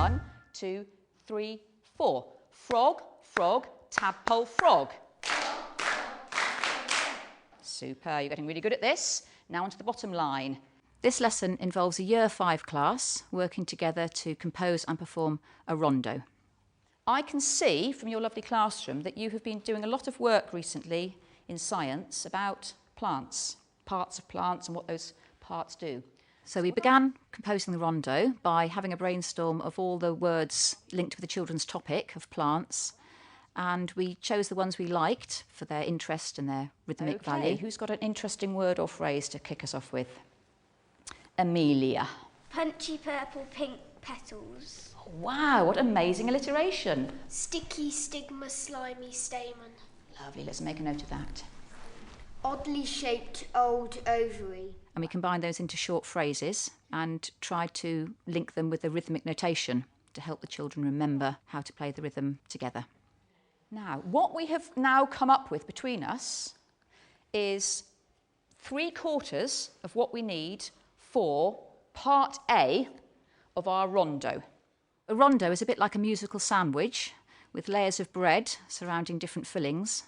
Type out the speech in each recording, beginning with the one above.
1, 2, 3, 4. Frog, frog, tadpole, frog. Super, you're getting really good at this. Now onto the bottom line. This lesson involves a Year 5 class working together to compose and perform a rondo. I can see from your lovely classroom that you have been doing a lot of work recently in science about plants, parts of plants and what those parts do. So we began composing the rondo by having a brainstorm of all the words linked with the children's topic of plants, and we chose the ones we liked for their interest and their rhythmic value. Who's got an interesting word or phrase to kick us off with? Amelia. Punchy purple pink petals. Oh, wow, what amazing alliteration. Sticky stigma slimy stamen. Lovely, let's make a note of that. Oddly shaped old ovary. And we combined those into short phrases and tried to link them with the rhythmic notation to help the children remember how to play the rhythm together. Now, what we have now come up with between us is 3/4 of what we need for part A of our rondo. A rondo is a bit like a musical sandwich with layers of bread surrounding different fillings.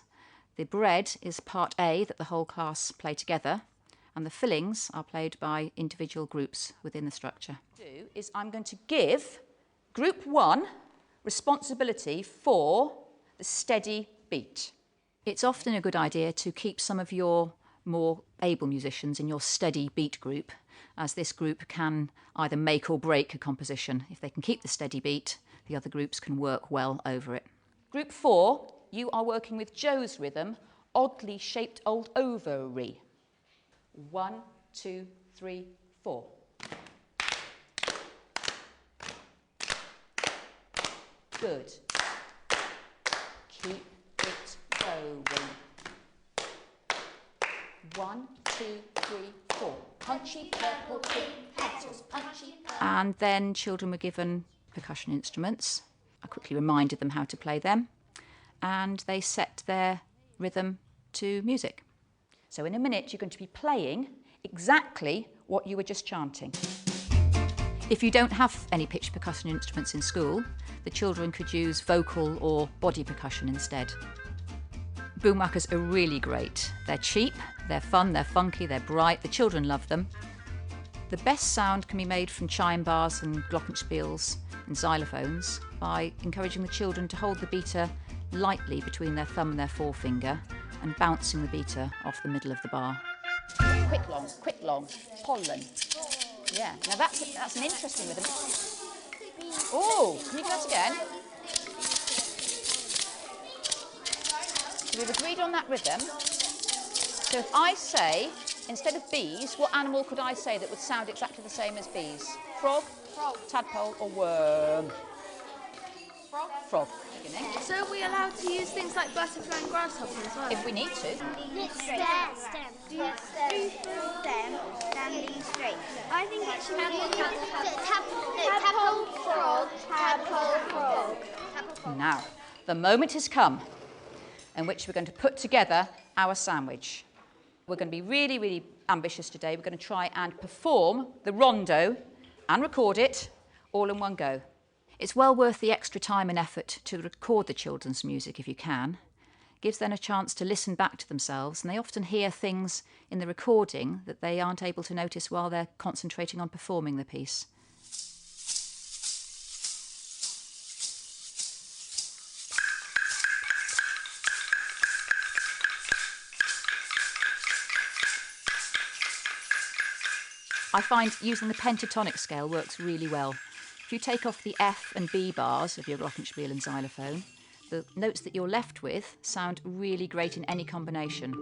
The bread is part A that the whole class play together, and the fillings are played by individual groups within the structure. What I'm going to do is I'm going to give group 1 responsibility for the steady beat. It's often a good idea to keep some of your more able musicians in your steady beat group, as this group can either make or break a composition. If they can keep the steady beat, the other groups can work well over it. Group 4, you are working with Joe's rhythm, oddly shaped old ovary. 1, 2, 3, 4. Good. Keep it going. 1, 2, 3, 4. Punchy purple pink petals, punchy purple. And then children were given percussion instruments. I quickly reminded them how to play them, and they set their rhythm to music. So in a minute you're going to be playing exactly what you were just chanting. If you don't have any pitch percussion instruments in school, the children could use vocal or body percussion instead. Boomwhackers are really great. They're cheap, they're fun, they're funky, they're bright. The children love them. The best sound can be made from chime bars and glockenspiels and xylophones by encouraging the children to hold the beater lightly between their thumb and their forefinger and bouncing the beater off the middle of the bar. Quick long, pollen. Yeah, now that's an interesting rhythm. Oh, can you do that again? So we've agreed on that rhythm. So if I say, instead of bees, what animal could I say that would sound exactly the same as bees? Frog, tadpole, or worm? Frog. So are we allowed to use things like butterfly and grasshopper as well? If we need to. Stem. Do stem, standing straight. I think it should be tadpole, frog, tadpole, frog. Now, the moment has come in which we're going to put together our sandwich. We're going to be really, really ambitious today. We're going to try and perform the rondo and record it all in one go. It's well worth the extra time and effort to record the children's music if you can. It gives them a chance to listen back to themselves, and they often hear things in the recording that they aren't able to notice while they're concentrating on performing the piece. I find using the pentatonic scale works really well. If you take off the F and B bars of your glockenspiel and xylophone, the notes that you're left with sound really great in any combination.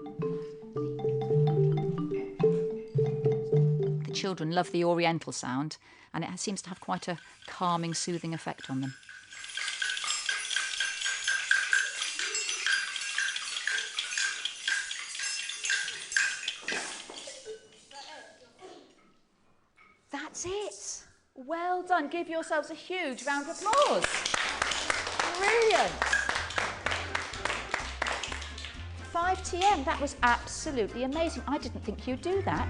The children love the oriental sound, and it seems to have quite a calming, soothing effect on them. That's it. Well done. Give yourselves a huge round of applause. Brilliant. 5 TM, that was absolutely amazing. I didn't think you'd do that.